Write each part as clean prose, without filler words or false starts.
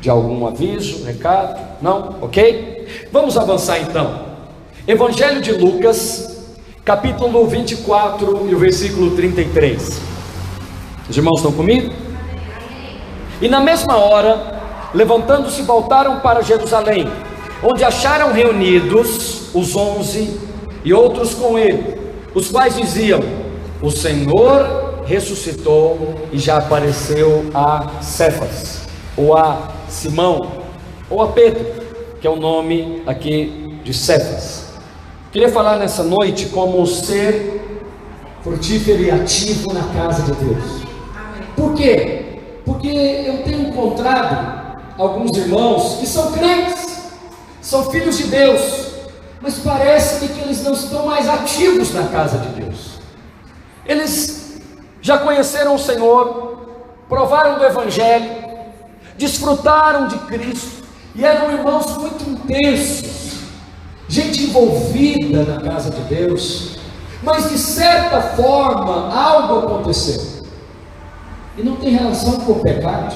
de algum aviso, recado? Não? Ok? Vamos avançar então. Evangelho de Lucas, capítulo 24 e o versículo 33. Os irmãos estão comigo? E na mesma hora, levantando-se, voltaram para Jerusalém, onde acharam reunidos os 11 e outros com ele, os quais diziam: o Senhor ressuscitou e já apareceu a Cefas, ou a Simão, ou a Pedro, que é o nome aqui de Cefas. Queria falar nessa noite como ser frutífero e ativo na casa de Deus. Por quê? Porque eu tenho encontrado alguns irmãos que são crentes, são filhos de Deus, mas parece que eles não estão mais ativos na casa de Deus. Eles já conheceram o Senhor, provaram do Evangelho, desfrutaram de Cristo, e eram irmãos muito intensos, gente envolvida na casa de Deus, mas de certa forma algo aconteceu, e não tem relação com o pecado,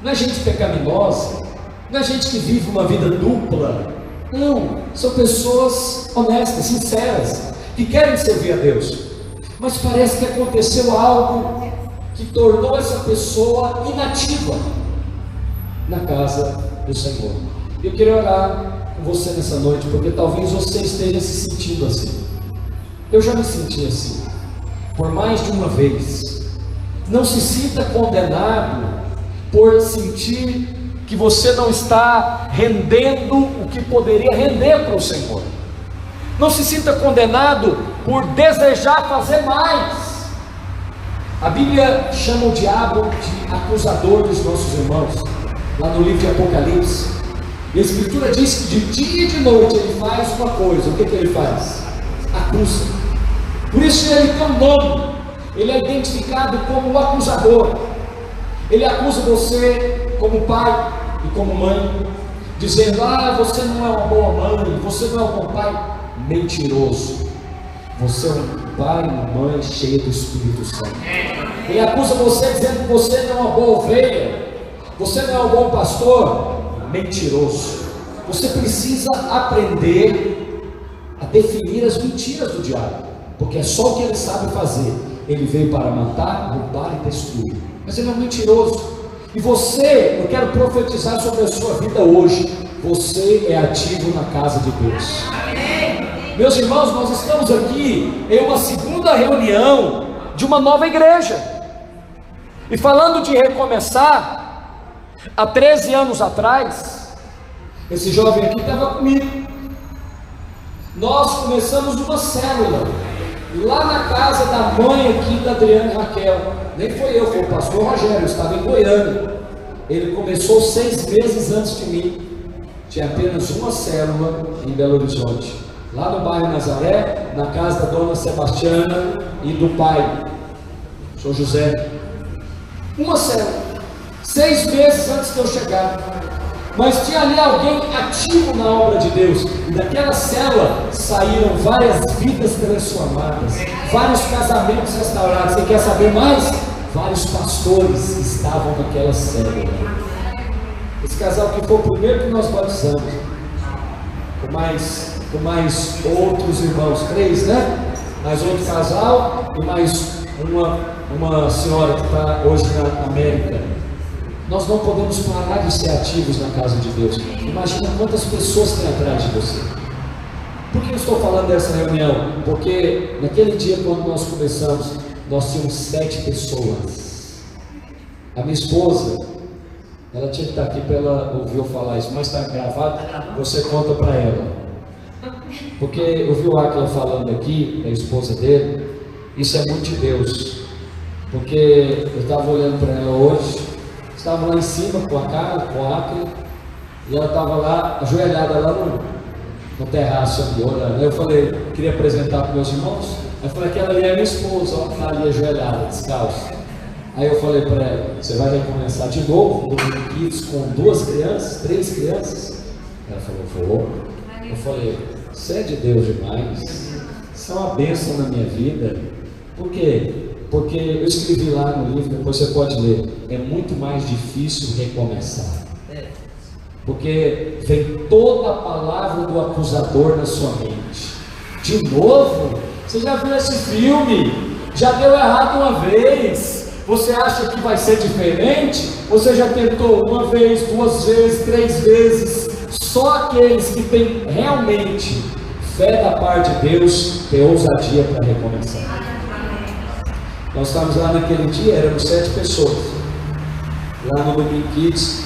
não é gente pecaminosa, não é gente que vive uma vida dupla, não, são pessoas honestas, sinceras, que querem servir a Deus, mas parece que aconteceu algo que tornou essa pessoa inativa na casa do Senhor. Eu queria orar com você nessa noite, porque talvez você esteja se sentindo assim. Eu já me senti assim, por mais de uma vez. Não se sinta condenado por sentir que você não está rendendo o que poderia render para o Senhor. Não se sinta condenado por desejar fazer mais. A Bíblia chama o diabo de acusador dos nossos irmãos, lá no livro de Apocalipse. E a Escritura diz que de dia e de noite ele faz uma coisa. O que ele faz? Acusa. Por isso ele tem um nome. Ele é identificado como o acusador. Ele acusa você como pai e como mãe, dizendo: você não é uma boa mãe, você não é um bom pai. Mentiroso. Você é um pai e uma mãe cheia do Espírito Santo. Ele acusa você dizendo que você não é uma boa ovelha, você não é um bom pastor. Mentiroso. Você precisa aprender a definir as mentiras do diabo, porque é só o que ele sabe fazer. Ele veio para matar, roubar e destruir, mas ele é um mentiroso. E você, eu quero profetizar sobre a sua vida hoje, você é ativo na casa de Deus. Meus irmãos, nós estamos aqui em uma segunda reunião de uma nova igreja, e falando de recomeçar, há 13 anos atrás, esse jovem aqui estava comigo. Nós começamos uma célula lá na casa da mãe aqui da Adriana e Raquel. Nem foi eu, foi o pastor Rogério, eu estava em Goiânia. Ele começou 6 meses antes de mim. Tinha apenas uma célula em Belo Horizonte, lá no bairro Nazaré, na casa da dona Sebastiana e do pai, Sr. José. Uma célula, 6 meses antes de eu chegar. Mas tinha ali alguém ativo na obra de Deus, e daquela célula saíram várias vidas transformadas, vários casamentos restaurados. Você quer saber mais? Vários pastores estavam naquela célula. Esse casal que foi o primeiro que nós batizamos, com mais outros irmãos, 3, né? Mais outro casal e mais uma senhora que está hoje na América. Nós não podemos parar de ser ativos na casa de Deus. Imagina quantas pessoas tem atrás de você. Por que eu estou falando dessa reunião? Porque naquele dia, quando nós começamos, nós tínhamos 7 pessoas. A minha esposa, ela tinha que estar aqui para ela ouvir eu falar isso, mas está gravado, você conta para ela. Porque eu vi o Aquila falando aqui, a esposa dele, isso é muito de Deus. Porque eu estava olhando para ela hoje, estava lá em cima com a cara, com a Aquila, e ela estava lá, ajoelhada lá no terraço ali, orando. Eu falei, queria apresentar para meus irmãos. Aí eu falei, aquela ali é minha esposa, ó, está ali ajoelhada, descalço. Aí eu falei para ela, você vai recomeçar de novo, no Kids, com 2 crianças, 3 crianças? Ela falou, vou. Eu falei, você é de Deus demais, isso é uma bênção na minha vida. Por quê? Porque eu escrevi lá no livro, depois você pode ler, é muito mais difícil recomeçar. porque vem toda a palavra do acusador na sua mente. De novo? Você já viu esse filme? Já deu errado uma vez? Você acha que vai ser diferente? Você já tentou uma vez, duas vezes, três vezes? Só aqueles que têm realmente fé da parte de Deus têm ousadia para recomeçar. Nós estávamos lá naquele dia, éramos 7 pessoas. Lá no Domingo Kids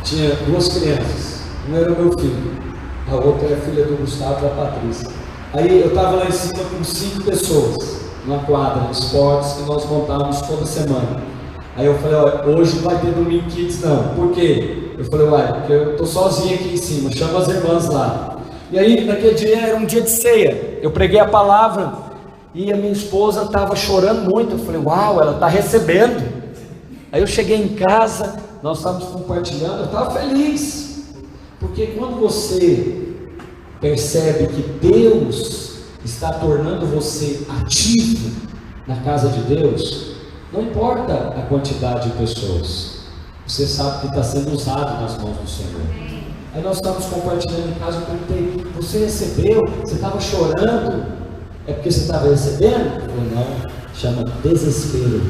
tinha 2 crianças. Uma era o meu filho, a outra é a filha do Gustavo e da Patrícia. Aí eu estava lá em cima com 5 pessoas, numa quadra de esportes que nós montávamos toda semana. Aí eu falei, olha, hoje não vai ter Domingo Kids não. Por quê? Eu falei, uai, porque eu estou sozinho aqui em cima, chama as irmãs lá. E aí naquele dia era um dia de ceia, eu preguei a palavra e a minha esposa estava chorando muito. Eu falei, uau, ela está recebendo. Aí eu cheguei em casa, nós estávamos compartilhando, eu estava feliz, porque quando você percebe que Deus está tornando você ativo na casa de Deus, não importa a quantidade de pessoas, você sabe que está sendo usado nas mãos do Senhor. Aí nós estávamos compartilhando em casa, eu perguntei, você recebeu? Você estava chorando? É porque você estava recebendo? Eu falei, não, chama desespero.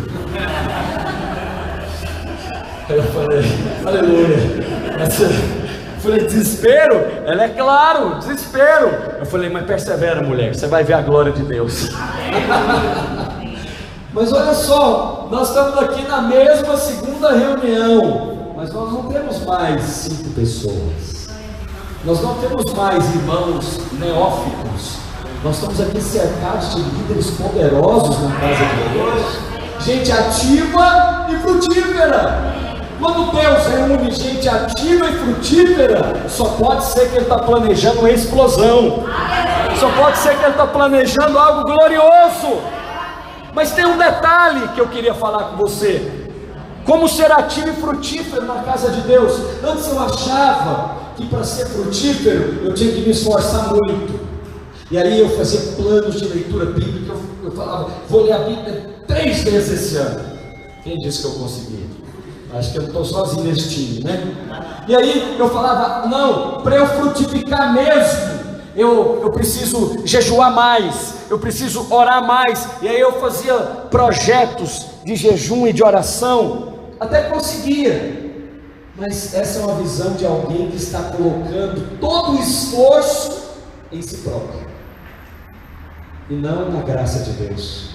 Aí eu falei, aleluia. Eu falei, desespero? Ela é claro, desespero. Eu falei, mas persevera, mulher, você vai ver a glória de Deus. Mas olha só, nós estamos aqui na mesma segunda reunião, mas nós não temos mais 5 pessoas, nós não temos mais irmãos neófitos, nós estamos aqui cercados de líderes poderosos na casa de Deus, gente ativa e frutífera. Quando Deus reúne gente ativa e frutífera, só pode ser que Ele está planejando uma explosão, só pode ser que Ele está planejando algo glorioso. Mas tem um detalhe que eu queria falar com você: como ser ativo e frutífero na casa de Deus. Antes eu achava que para ser frutífero eu tinha que me esforçar muito, e aí eu fazia planos de leitura bíblica, eu falava, vou ler a Bíblia 3 vezes esse ano. Quem disse que eu consegui? Acho que eu não estou sozinho nesse time, né? E aí eu falava, não, para eu frutificar mesmo, eu preciso jejuar mais, eu preciso orar mais. E aí eu fazia projetos de jejum e de oração, até conseguia. Mas essa é uma visão de alguém que está colocando todo o esforço em si próprio, e não na graça de Deus.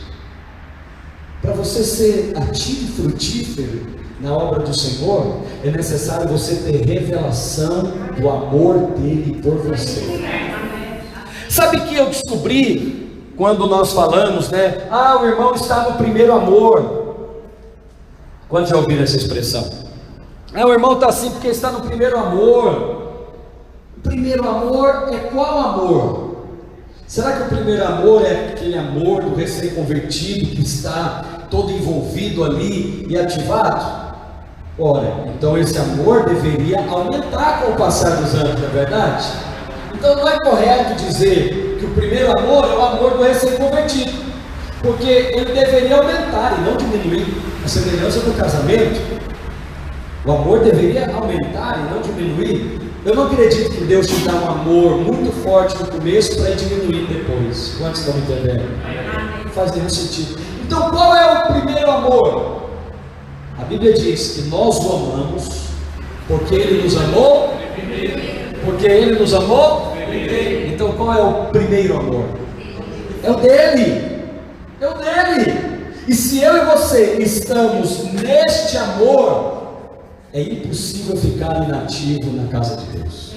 Para você ser ativo e frutífero na obra do Senhor, é necessário você ter revelação do amor dele por você. Sabe que eu descobri quando nós falamos, né? Ah, o irmão está no primeiro amor. Quantos já ouviram essa expressão? Ah, o irmão está assim porque está no primeiro amor. O primeiro amor é qual amor? Será que o primeiro amor é aquele amor do recém-convertido que está todo envolvido ali e ativado? Ora, então esse amor deveria aumentar com o passar dos anos, não é verdade? Então não é correto dizer que o primeiro amor é o amor do recém-convertido, porque ele deveria aumentar e não diminuir. A semelhança do casamento, o amor deveria aumentar e não diminuir. Eu não acredito que Deus te dá um amor muito forte no começo para diminuir depois. Quantos estão me entendendo? Não faz nenhum sentido. Então qual é o primeiro amor? A Bíblia diz que nós o amamos porque Ele nos amou. Porque Ele nos amou. Então qual é o primeiro amor? É o dele. É o dele. E se eu e você estamos neste amor, é impossível ficar inativo na casa de Deus,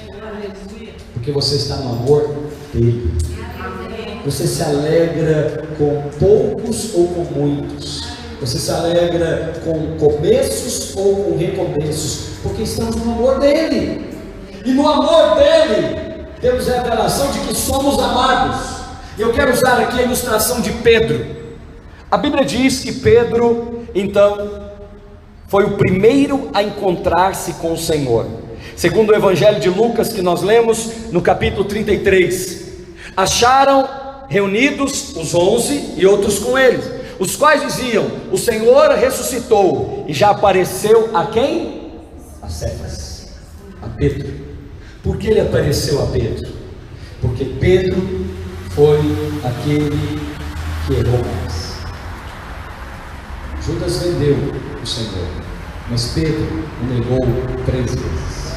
porque você está no amor dele. Você se alegra com poucos ou com muitos, você se alegra com começos ou com recomeços, porque estamos no amor dele. E no amor dele temos a revelação de que somos amados. Eu quero usar aqui a ilustração de Pedro. A Bíblia diz que Pedro, então, foi o primeiro a encontrar-se com o Senhor. Segundo o Evangelho de Lucas, que nós lemos no capítulo 33, acharam reunidos os 11 e outros com eles, os quais diziam: o Senhor ressuscitou e já apareceu a quem? A Cefas. a Pedro. Por que ele apareceu a Pedro? Porque Pedro foi aquele que errou mais. Judas vendeu o Senhor, mas Pedro o negou 3 vezes.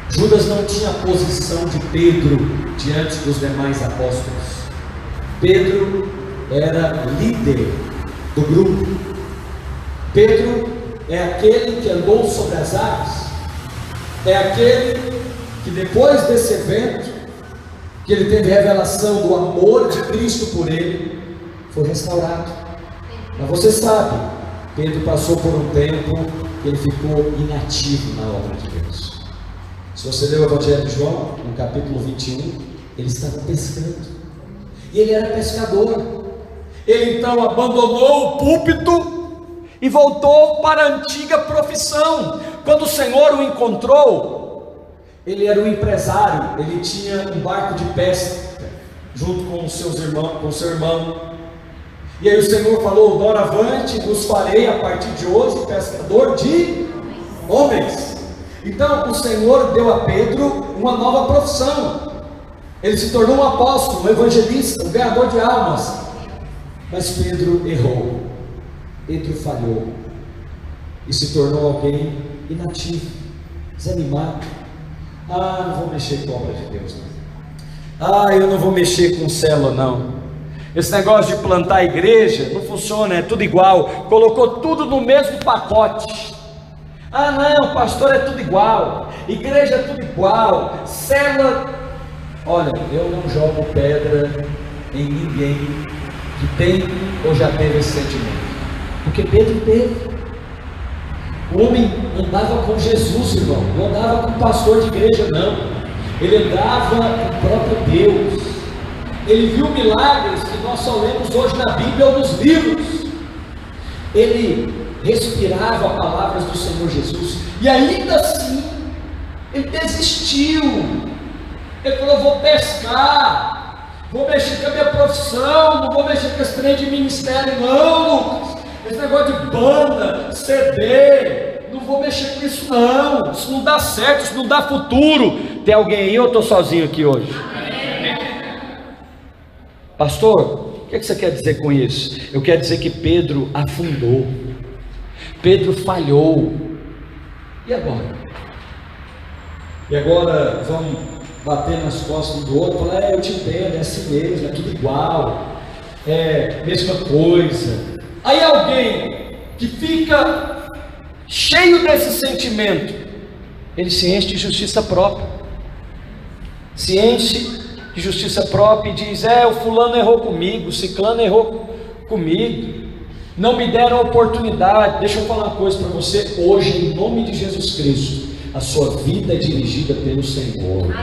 Judas não tinha a posição de Pedro diante dos demais apóstolos. Pedro era líder do grupo. Pedro é aquele que andou sobre as águas. É aquele que depois desse evento, que ele teve revelação do amor de Cristo por ele, foi restaurado. Mas você sabe, Pedro passou por um tempo que ele ficou inativo na obra de Deus. Se você ler o Evangelho de João, no capítulo 21, ele estava pescando, e ele era pescador. Ele então abandonou o púlpito e voltou para a antiga profissão. Quando o Senhor o encontrou, ele era um empresário, ele tinha um barco de pesca, junto com os seus irmãos, com seu irmão. E aí o Senhor falou: doravante vos farei a partir de hoje pescador de homens. Então o Senhor deu a Pedro uma nova profissão. Ele se tornou um apóstolo, um evangelista, um ganhador de almas. Mas Pedro errou, Pedro falhou e se tornou alguém inativo, desanimado. Não vou mexer com a obra de Deus, não. Eu não vou mexer com célula, não. Esse negócio de plantar igreja não funciona, é tudo igual. Colocou tudo no mesmo pacote. Não, pastor, é tudo igual, igreja é tudo igual, célula. Olha, eu não jogo pedra em ninguém que tem ou já teve esse sentimento, porque Pedro teve. O homem andava com Jesus, irmão, não andava com pastor de igreja, não. Ele andava com o próprio Deus. Ele viu milagres que nós só lemos hoje na Bíblia ou nos livros. Ele respirava palavras do Senhor Jesus, e ainda assim ele desistiu. Ele falou: vou pescar, vou mexer com a minha profissão, não vou mexer com esse trem de ministério, não, Lucas. Esse negócio de banda, CD, não vou mexer com isso, não. Isso não dá certo, isso não dá futuro. Tem alguém aí ou eu estou sozinho aqui hoje? Pastor, o que você quer dizer com isso? Eu quero dizer que Pedro afundou, Pedro falhou. E agora? E agora vamos bater nas costas do outro, falar: eu te entendo, é assim mesmo, é tudo igual, é mesma coisa. Aí alguém que fica cheio desse sentimento, ele se enche de justiça própria, se enche de justiça própria e diz: o fulano errou comigo, o ciclano errou comigo, não me deram oportunidade. Deixa eu falar uma coisa para você hoje, em nome de Jesus Cristo: a sua vida é dirigida pelo Senhor.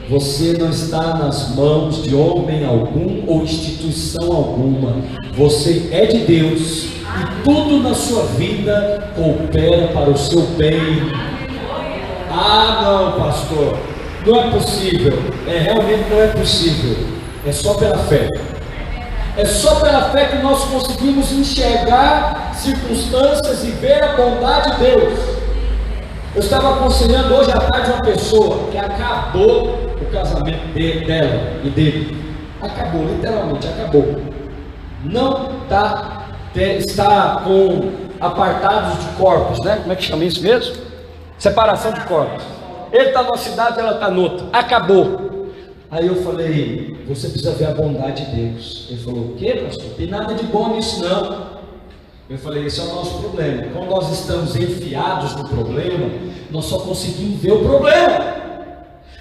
Você não está nas mãos de homem algum ou instituição alguma. Você é de Deus, e tudo na sua vida coopera para o seu bem. Não, pastor, não é possível. Realmente não é possível. É só pela fé. É só pela fé que nós conseguimos enxergar circunstâncias e ver a bondade de Deus. Eu estava aconselhando hoje à tarde uma pessoa que acabou o casamento dela e dele. Acabou, literalmente acabou. Não está com apartados de corpos, né? Como é que chama isso mesmo? Separação de corpos. Ele está numa cidade, ela está noutra. Acabou. Aí eu falei: você precisa ver a bondade de Deus. Ele falou: o que, pastor? Não tem nada de bom nisso, não. Eu falei: esse é o nosso problema. Quando nós estamos enfiados no problema, nós só conseguimos ver o problema.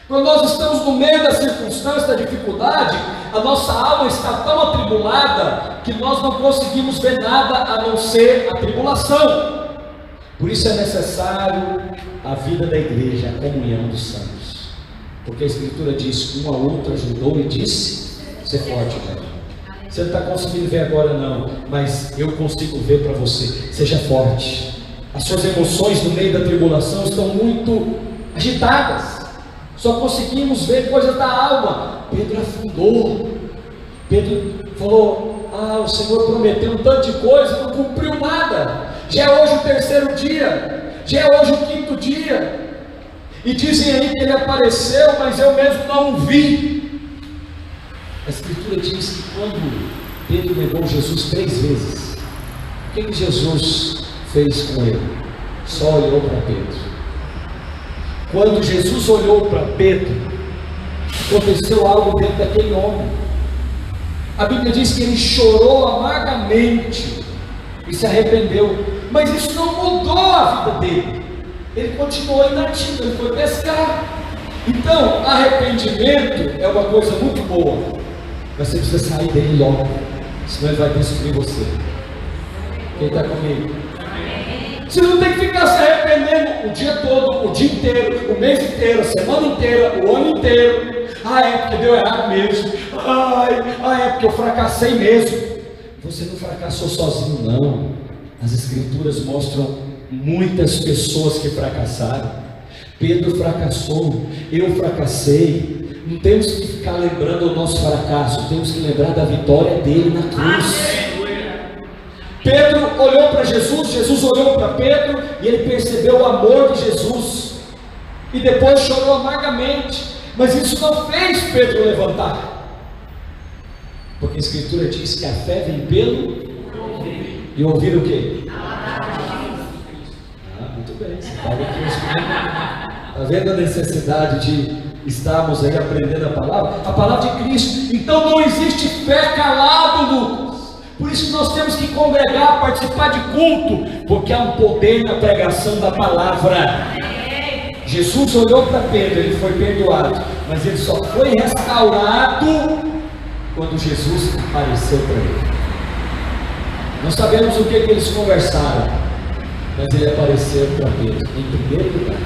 Quando nós estamos no meio da circunstância, da dificuldade, a nossa alma está tão atribulada que nós não conseguimos ver nada a não ser a tribulação. Por isso é necessário a vida da igreja, a comunhão dos santos, porque a Escritura diz: um ao outro ajudou e disse: ser forte, velho. Você não está conseguindo ver agora, não, mas eu consigo ver para você. Seja forte. As suas emoções no meio da tribulação estão muito agitadas. Só conseguimos ver coisas da alma. Pedro afundou. Pedro falou: o Senhor prometeu um tanto de coisa, não cumpriu nada. já é hoje o terceiro dia, já é hoje o quinto dia, e dizem aí que ele apareceu, mas eu mesmo não o vi. A Escritura diz que quando Pedro negou Jesus 3 vezes, o que Jesus fez com ele? Só olhou para Pedro. Quando Jesus olhou para Pedro, aconteceu algo dentro daquele homem. A Bíblia diz que ele chorou amargamente e se arrependeu, mas isso não mudou a vida dele. Ele continuou inativo, ele foi pescar. Então, arrependimento é uma coisa muito boa, mas você precisa sair dele logo, senão ele vai destruir você. Quem está comigo? Você não tem que ficar se arrependendo o dia todo, o dia inteiro, o mês inteiro, a semana inteira, o ano inteiro. É porque deu errado mesmo. É porque eu fracassei mesmo. Você não fracassou sozinho, não. As Escrituras mostram muitas pessoas que fracassaram. Pedro fracassou, eu fracassei. Não temos que ficar lembrando o nosso fracasso, temos que lembrar da vitória dele na cruz. Pedro olhou para Jesus, Jesus olhou para Pedro e ele percebeu o amor de Jesus e depois chorou amargamente, mas isso não fez Pedro levantar, porque a Escritura diz que a fé vem pelo e ouvir o quê? Muito bem, você está aqui, está vendo a necessidade de estarmos aí aprendendo a palavra de Cristo. Então não existe fé calado, Lucas. Por isso que nós temos que congregar, participar de culto, porque há um poder na pregação da palavra. Jesus olhou para Pedro, ele foi perdoado, mas ele só foi restaurado quando Jesus apareceu para ele. Não sabemos o que eles conversaram, mas ele apareceu para Pedro em primeiro lugar.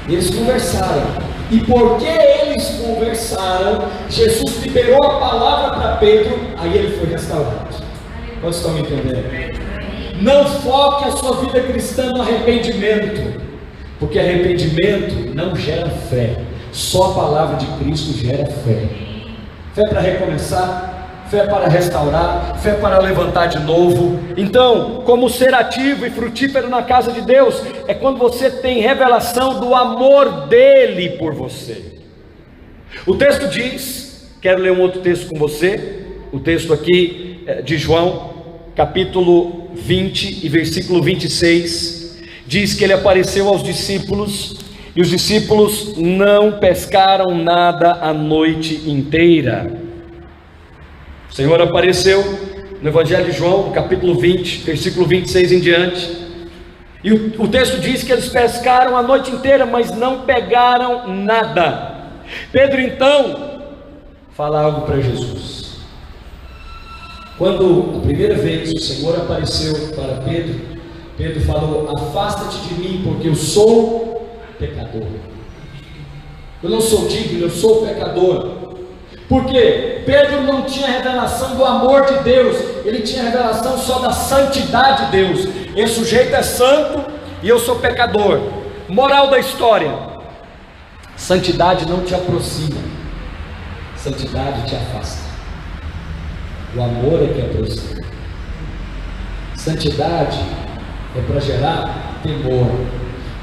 Eles conversaram, e porque eles conversaram, Jesus liberou a palavra para Pedro, aí ele foi restaurado. Quantos estão me entendendo? Não foque a sua vida cristã no arrependimento, porque arrependimento não gera fé, só a palavra de Cristo gera fé. Fé para recomeçar, fé para restaurar, fé para levantar de novo. Então, como ser ativo e frutífero na casa de Deus, é quando você tem revelação do amor dele por você. O texto diz, quero ler um outro texto com você, o texto aqui de João, capítulo 20 e versículo 26, diz que ele apareceu aos discípulos, e os discípulos não pescaram nada a noite inteira. O Senhor apareceu no Evangelho de João, capítulo 20, versículo 26 em diante, e o texto diz que eles pescaram a noite inteira, mas não pegaram nada. Pedro então fala algo para Jesus. Quando a primeira vez o Senhor apareceu para Pedro, Pedro falou: afasta-te de mim, porque eu sou pecador. Eu não sou digno, eu sou pecador. Porque Pedro não tinha revelação do amor de Deus, ele tinha revelação só da santidade de Deus. Esse sujeito é santo e eu sou pecador. Moral da história: santidade não te aproxima, santidade te afasta. O amor é que aproxima. Santidade é para gerar temor,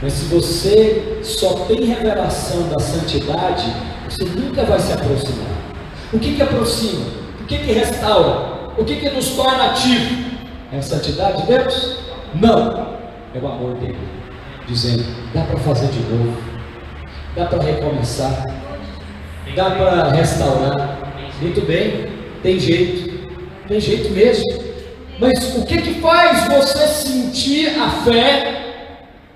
mas se você só tem revelação da santidade, você nunca vai se aproximar. O que aproxima? O que restaura? O que nos torna ativos? É a santidade de Deus? Não, é o amor dele, dizendo: dá para fazer de novo, dá para recomeçar, dá para restaurar. Muito bem, tem jeito mesmo. Mas o que faz você sentir a fé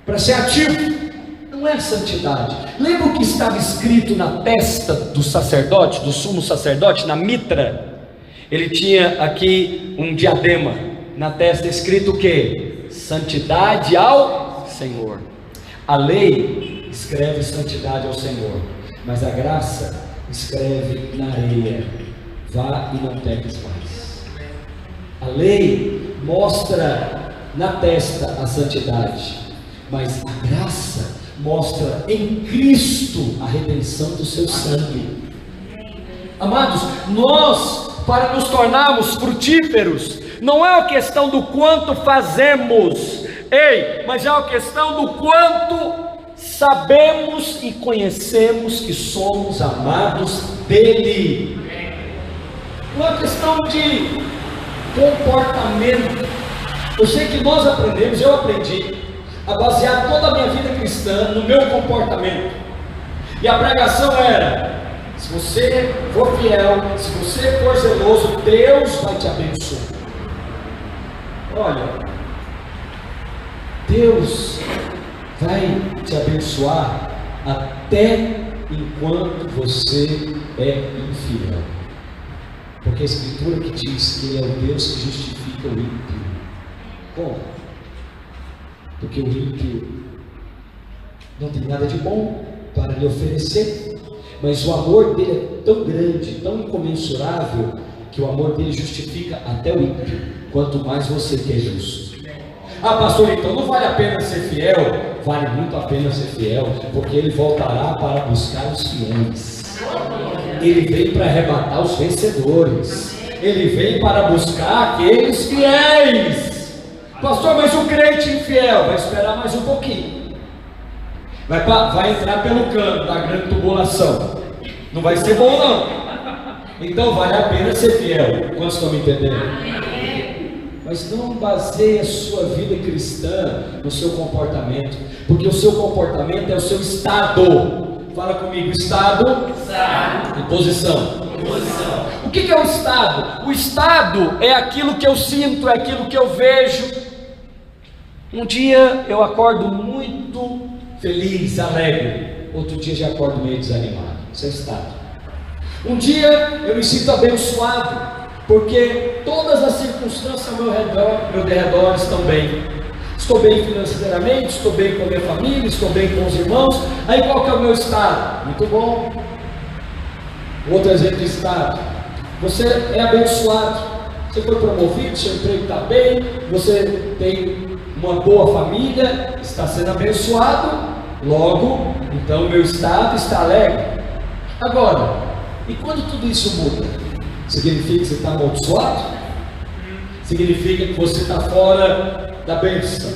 para ser ativo? Não é a santidade. Lembra o que estava escrito na testa do sacerdote, do sumo sacerdote, na mitra? Ele tinha aqui um diadema, na testa escrito o que? Santidade ao Senhor. A lei escreve santidade ao Senhor, mas a graça escreve na areia: vá e não peques mais. A lei mostra na testa a santidade, mas a graça mostra em Cristo a redenção do seu sangue. Amados, nós, para nos tornarmos frutíferos, não é uma questão do quanto fazemos, mas é uma questão do quanto sabemos e conhecemos que somos amados dele. Não é uma questão de comportamento. Eu sei que nós aprendemos, eu aprendi a basear toda a minha vida cristã no meu comportamento, e a pregação era: se você for fiel, se você for zeloso, Deus vai te abençoar. Olha, Deus vai te abençoar até enquanto você é infiel, porque a Escritura que diz que Ele é o Deus que justifica o ímpio. Como? Porque o ímpio não tem nada de bom para lhe oferecer, mas o amor dele é tão grande, tão incomensurável, que o amor dele justifica até o ímpio, quanto mais você que é justo. Ah, pastor, então não vale a pena ser fiel? Vale muito a pena ser fiel, porque ele voltará para buscar os fiéis. Ele vem para arrebatar os vencedores. Ele vem para buscar aqueles fiéis. Pastor, mas o crente infiel vai esperar mais um pouquinho. Vai entrar pelo cano da grande tribulação. Não vai ser bom não. Então vale a pena ser fiel. Quantos estão me entendendo? Mas não baseie a sua vida cristã no seu comportamento, porque o seu comportamento é o seu estado. Fala comigo: estado. E posição. O que é o estado? O estado é aquilo que eu sinto, é aquilo que eu vejo. Um dia eu acordo muito feliz, alegre. Outro dia já acordo meio desanimado. Isso é estado. Um dia eu me sinto abençoado, porque todas as circunstâncias ao meu derredor estão bem. Estou bem financeiramente, estou bem com a minha família, estou bem com os irmãos. Aí qual que é o meu estado? Muito bom. Outro exemplo de estado: você é abençoado, você foi promovido, seu emprego está bem, você tem uma boa família, está sendo abençoado. Logo, então o meu estado está alegre. Agora, e quando tudo isso muda? Significa que você está amaldiçoado? Significa que você está fora da bênção?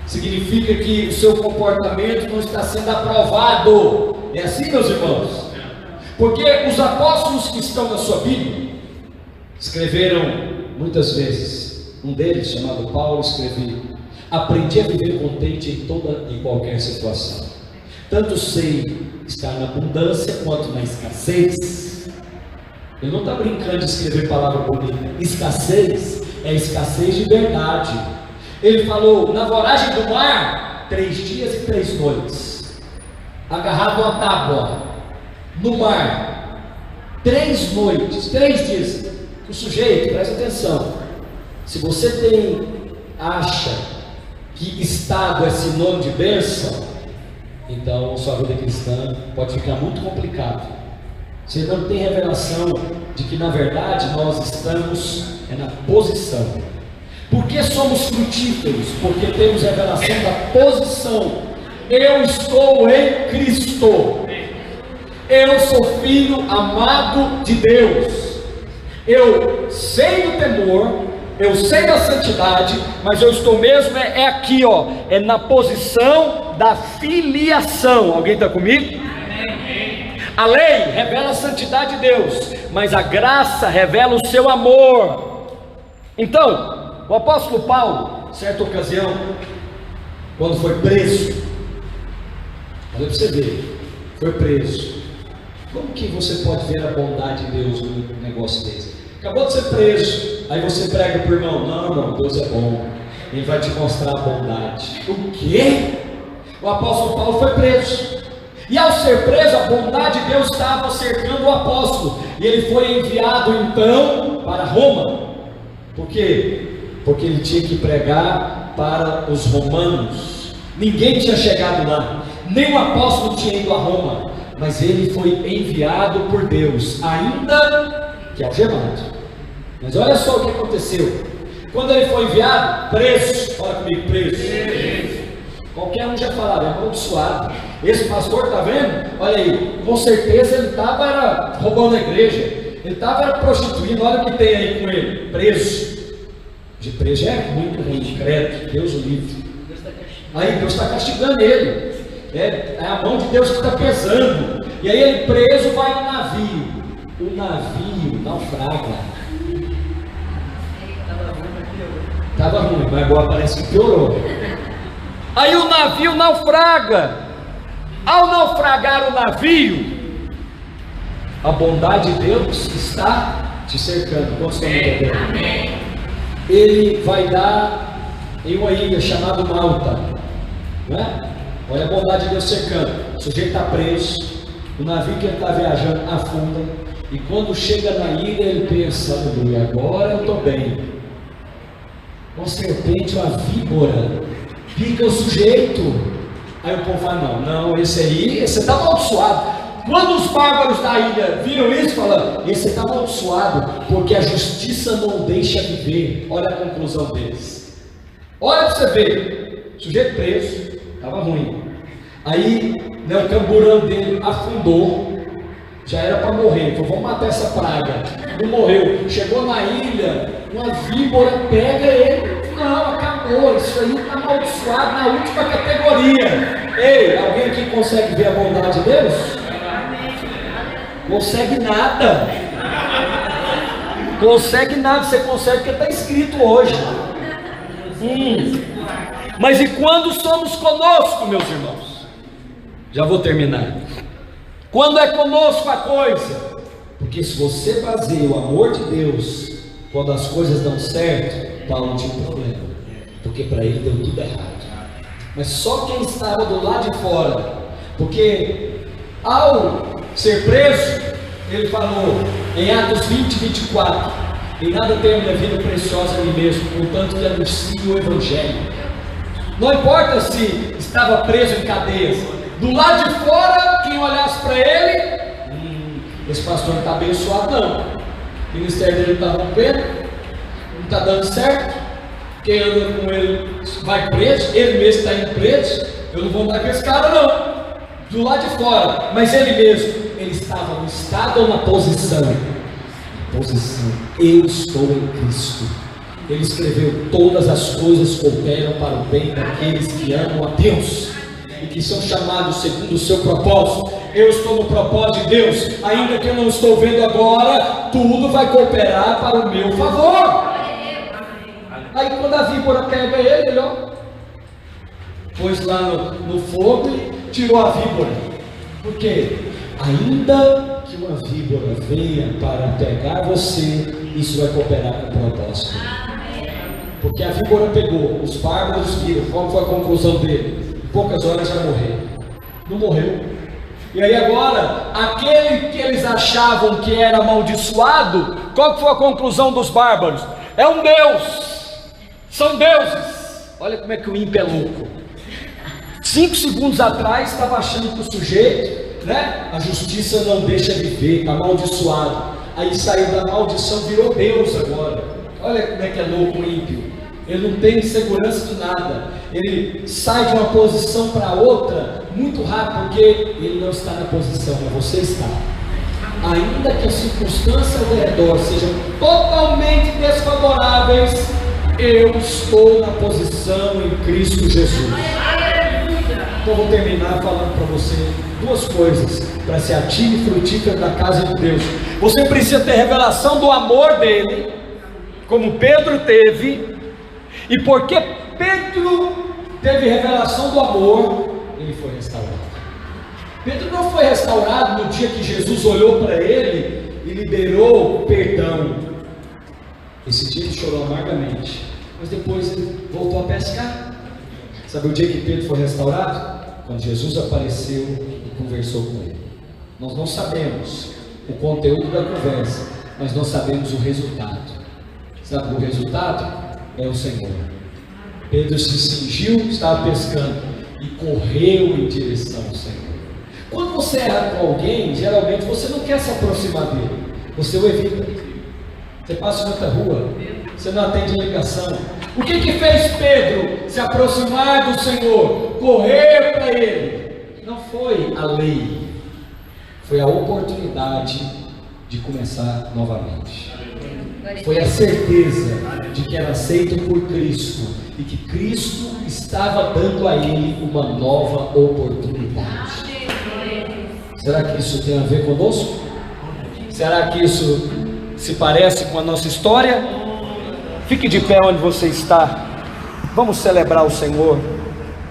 Significa que o seu comportamento não está sendo aprovado? É assim, meus irmãos? Porque os apóstolos que estão na sua Bíblia escreveram muitas vezes. Um deles, chamado Paulo, escreveu: aprendi a viver contente em toda e qualquer situação. Tanto sei estar na abundância quanto na escassez. Ele não está brincando de escrever palavra bonita. Escassez é escassez de verdade. Ele falou: na voragem do mar, 3 dias e 3 noites, agarrado a tábua, no mar, 3 noites, 3 dias. O sujeito, presta atenção, se você acha que estado é sinônimo de bênção, então sua vida cristã pode ficar muito complicada. Você não tem revelação de que na verdade nós estamos na posição. Por que somos frutíferos? Porque temos revelação da posição. Eu estou em Cristo. Eu sou filho amado de Deus. Eu sei do temor, eu sei da santidade, mas eu estou mesmo aqui, é na posição da filiação. Alguém está comigo? A lei revela a santidade de Deus, mas a graça revela o seu amor. Então, o apóstolo Paulo, certa ocasião, quando foi preso, olha para você ver, foi preso. Como que você pode ver a bondade de Deus num negócio desse? Acabou de ser preso, aí você prega para o irmão: não, irmão, Deus é bom, Ele vai te mostrar a bondade. O quê? O apóstolo Paulo foi preso, e ao ser preso, a bondade de Deus estava cercando o apóstolo, e ele foi enviado então para Roma. Por quê? Porque ele tinha que pregar para os romanos. Ninguém tinha chegado lá, nem o apóstolo tinha ido a Roma, mas ele foi enviado por Deus, ainda que algemado. Mas olha só o que aconteceu. Quando ele foi enviado, preso, fala comigo, preso. Qualquer um já falava: é amaldiçoado. Esse pastor, está vendo? Olha aí, com certeza ele estava roubando a igreja, ele estava prostituindo. Olha o que tem aí com ele, preso. preso é muito ruim, credo, Deus o livre. Aí Deus está castigando ele. É a mão de Deus que está pesando. E aí ele preso vai no navio. O navio naufraga. Estava ruim, mas agora parece que piorou. Aí o navio naufraga. Ao naufragar o navio, a bondade de Deus está te cercando. Quantos estão entendendo? Ele vai dar em uma ilha chamada Malta, né? Olha a bondade de Deus cercando. O sujeito está preso, o navio que ele está viajando afunda, e quando chega na ilha ele pensa: aleluia, agora eu estou bem. Uma serpente, uma víbora, pica o sujeito. Aí o povo fala: não, esse aí, esse está amaldiçoado. Quando os bárbaros da ilha viram isso, falam: esse está amaldiçoado, porque a justiça não deixa viver. Olha a conclusão deles. Olha para você ver, o sujeito preso, estava ruim. Aí, né, o camburão dele afundou, já era para morrer. Então vamos matar essa praga. Não morreu. Chegou na ilha, uma víbora pega ele. Não, acabou. Isso aí está amaldiçoado na última categoria. Ei, alguém aqui consegue ver a bondade de Deus? Consegue nada. Consegue nada. Você consegue porque está escrito hoje. Mas e quando somos conosco, meus irmãos? Já vou terminar. Quando é conosco a coisa? Porque se você baseia o amor de Deus, quando as coisas dão certo, Paulo tinha um problema, porque para ele deu tudo errado. Mas só quem estava do lado de fora, porque ao ser preso, ele falou em Atos 20, 24: em nada tenho minha vida preciosa a mim mesmo, contanto que anuncio o Evangelho. Não importa se estava preso em cadeias, do lado de fora, quem olhasse para ele, esse pastor não está abençoado não, o ministério dele está rompendo, não está dando certo, quem anda com ele vai preso, ele mesmo está indo preso, eu não vou andar com esse cara não, do lado de fora. Mas ele mesmo, ele estava no estado ou na posição? Eu estou em Cristo. Ele escreveu: todas as coisas cooperam para o bem daqueles que amam a Deus e que são chamados segundo o seu propósito. Eu estou no propósito de Deus, ainda que eu não estou vendo agora, tudo vai cooperar para o meu favor. Aí quando a víbora pega ele, ó, pôs lá no fogo e tirou a víbora. Por quê? Ainda que uma víbora venha para pegar você, isso vai cooperar com o propósito. Porque a víbora pegou, os bárbaros viram, qual foi a conclusão dele? Em poucas horas já morreu. Não morreu. E aí agora, aquele que eles achavam que era amaldiçoado, qual foi a conclusão dos bárbaros? É um Deus. São deuses. Olha como é que o ímpio é louco. 5 segundos atrás estava achando que o sujeito, né, a justiça não deixa viver, está amaldiçoado. Aí saiu da maldição, virou Deus agora. Olha como é que é louco o ímpio. Ele não tem segurança de nada. Ele sai de uma posição para outra muito rápido, porque ele não está na posição, mas você está. Ainda que as circunstâncias ao redor sejam totalmente desfavoráveis, eu estou na posição em Cristo Jesus. Então vou terminar falando para você 2 coisas para ser ativo e frutífero da casa de Deus. Você precisa ter revelação do amor dele, como Pedro teve. E porque Pedro teve revelação do amor, ele foi restaurado. Pedro não foi restaurado no dia que Jesus olhou para ele e liberou o perdão. Esse dia ele chorou amargamente, mas depois ele voltou a pescar. Sabe o dia que Pedro foi restaurado? Quando Jesus apareceu e conversou com ele. Nós não sabemos o conteúdo da conversa, mas nós sabemos o resultado. Sabe o resultado? É o Senhor. Pedro se cingiu, estava pescando e correu em direção ao Senhor. Quando você erra com alguém, geralmente você não quer se aproximar dele, você o evita. Você passa em outra rua, você não atende a ligação. O que fez Pedro se aproximar do Senhor? Correr para ele. Não foi a lei, foi a oportunidade de começar novamente. foi a certeza de que era aceito por Cristo e que Cristo estava dando a ele uma nova oportunidade. Será que isso tem a ver conosco? Será que isso se parece com a nossa história? Fique de pé onde você está. Vamos celebrar o Senhor.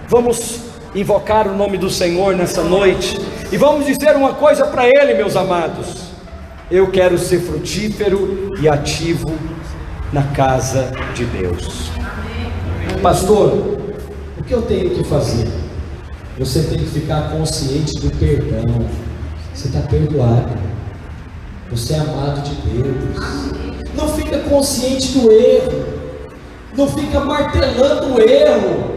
Vamos invocar o nome do Senhor nessa noite. E vamos dizer uma coisa para Ele, meus amados: eu quero ser frutífero e ativo na casa de Deus. Pastor, o que eu tenho que fazer? Você tem que ficar consciente do perdão. Você está perdoado. Você é amado de Deus. Não fica consciente do erro. Não fica martelando o erro.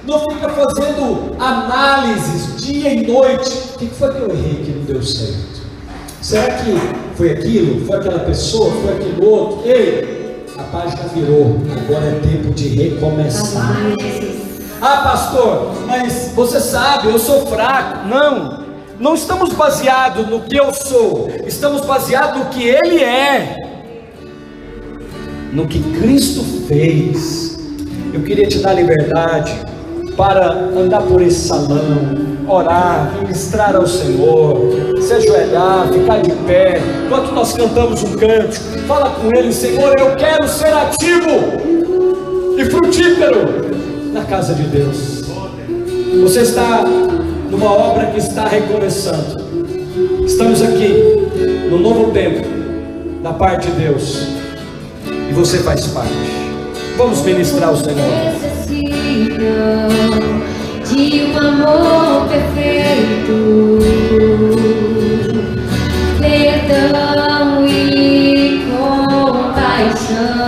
Não fica fazendo análises dia e noite. O que foi que eu errei que não deu certo? Será que foi aquilo? Foi aquela pessoa? Foi aquele outro? Ei, a página virou. Agora é tempo de recomeçar. Ah, pastor, mas você sabe, eu sou fraco. Não estamos baseados no que eu sou. Estamos baseados no que Ele é, no que Cristo fez. Eu queria te dar liberdade para andar por esse salão, orar, ministrar ao Senhor, se ajoelhar, ficar de pé, enquanto nós cantamos um cântico. Fala com Ele: Senhor, eu quero ser ativo e frutífero na casa de Deus. Você está numa obra que está recomeçando. Estamos aqui no novo tempo da parte de Deus, e você faz parte. Vamos ministrar ao Senhor. De um amor perfeito, perdão e compaixão.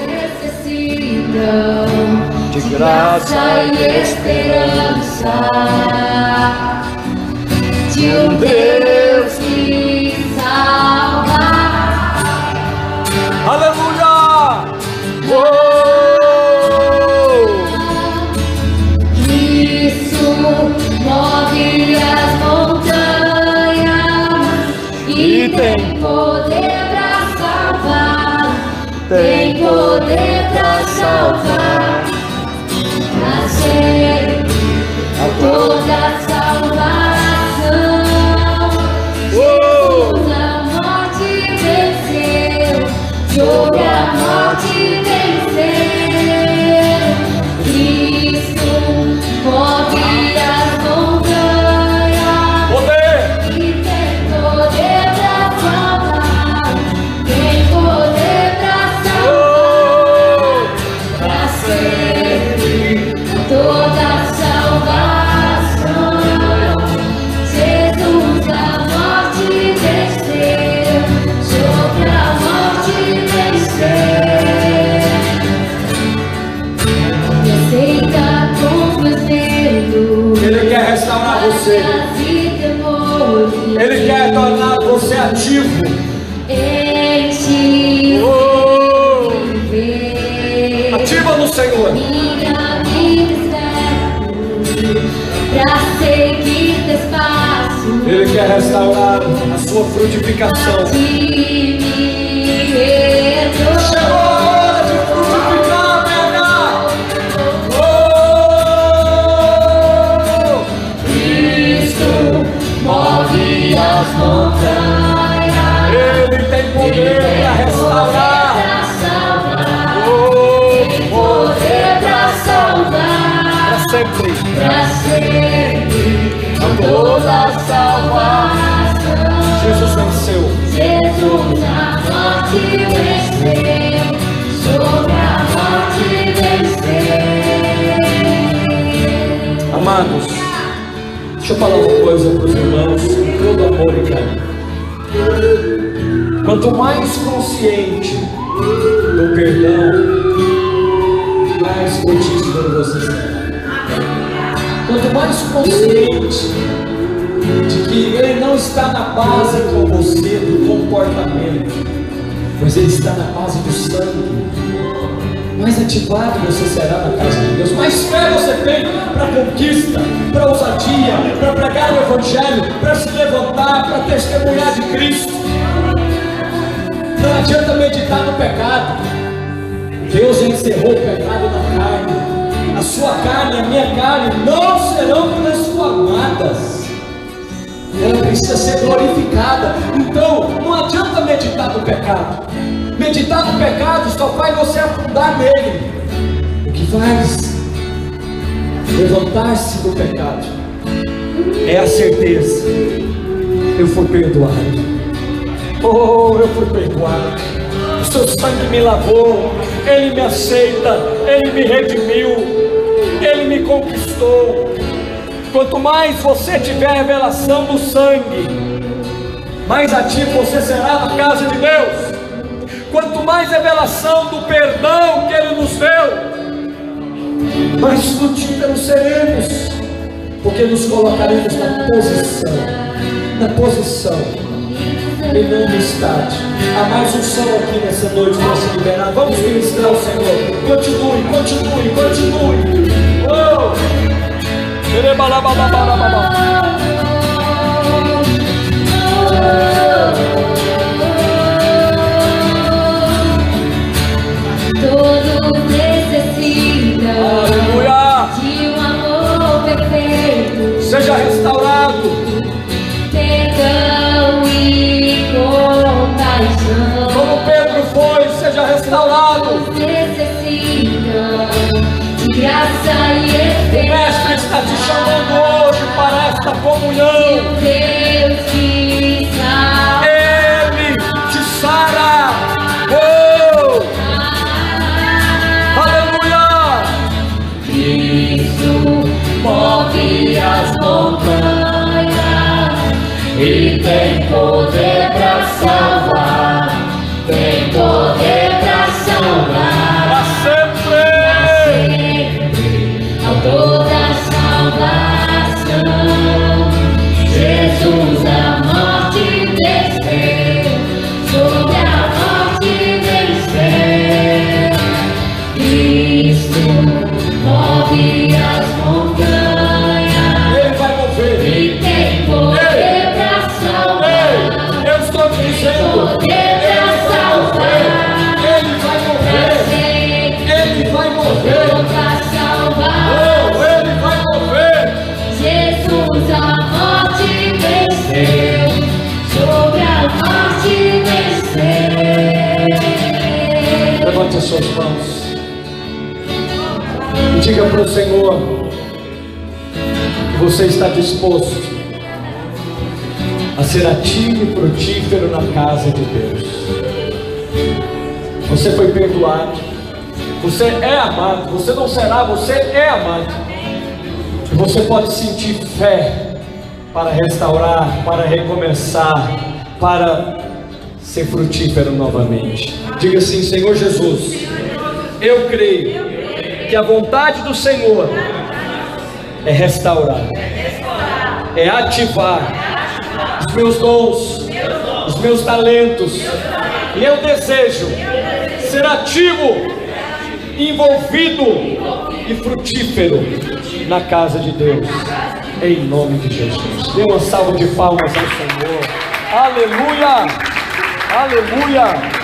Necessitam de graça e esperança, de um Deus que salva. Aleluia! Isso move as montanhas e tem poder para salvar, tem poder para salvar, para ser a toda salvação. Jesus a morte venceu, sobre a morte venceu. Cristo move as montanhas, Poder! e tem poder para salvar, tem poder para salvar, para ser toda salvação. Jesus a morte venceu, sobre a morte venceu. Me aceita com meus medos, Ele quer restaurar você. e temores. Ele quer tornar você ativo. Enche viver Ativa no Senhor. minha vida pra seguir teus passos. Ele quer restaurar a sua frutificação. De me Chegou a hora de frutificar, nega! Cristo move as montanhas, Ele tem poder para restaurar. tem poder pra salvar, Para sempre. pra sempre, toda salvação. Jesus venceu. Jesus a morte venceu, sobre a morte venceu. Amados, deixa eu falar uma coisa para os irmãos, com todo amor e carinho. Quanto mais consciente do perdão, mais frutífero você será. Quanto mais consciente de que Ele não está na base com você do comportamento, mas Ele está na base do sangue, mais ativado você será na casa de Deus. Mais fé você tem para conquista, para ousadia, para pregar o Evangelho, para se levantar, para testemunhar de Cristo. Não adianta meditar no pecado. Deus encerrou o pecado na carne. A sua carne e a minha carne não serão transformadas. Ela precisa ser glorificada. Então não adianta meditar no pecado. Meditar no pecado só faz você afundar nele. O que faz levantar-se do pecado é a certeza: eu fui perdoado. Oh, eu fui perdoado. O seu sangue me lavou. Ele me aceita. Ele me redimiu. Ele me conquistou. Quanto mais você tiver revelação do sangue, mais ativo você será na casa de Deus. Quanto mais revelação do perdão que Ele nos deu, mais frutíferos seremos, porque nos colocaremos na posição e não no estádio. Há mais um som aqui nessa noite para se liberar. Vamos ministrar o Senhor. Continue. Oh! Todos necessitam de um amor perfeito, Seja restaurado. perdão e compaixão. Como Pedro foi, seja restaurado. Todos necessitam de graça e O esperança. Mestre está te chamando hoje para esta comunhão. Deus te salva. Ele te sara. Oh! Aleluia! Cristo move as montanhas e tem poder para salvar, tem poder para salvar. Para sempre. Autor da salvação, Jesus a morte venceu, sobre a morte venceu. Cristo move as montanhas Ele vai mover. e tem poder para salvar, Eu estou te dizendo. poder para salvar. Ele vai mover. Ele vai mover. Para salvar. Oh, ele vai mover. Jesus a morte venceu, sobre a morte venceu. Levante as suas mãos e diga para o Senhor que você está disposto a ser ativo e frutífero na casa de Deus. Você foi perdoado. Você é amado. Você não será, você é amado. E você pode sentir fé para restaurar, para recomeçar, para ser frutífero novamente. Diga assim: Senhor Jesus, eu creio que a vontade do Senhor é restaurar, é ativar os meus dons, os meus talentos, e eu desejo ser ativo, envolvido e frutífero na casa de Deus, em nome de Jesus. Dê uma salva de palmas ao Senhor. Aleluia, aleluia.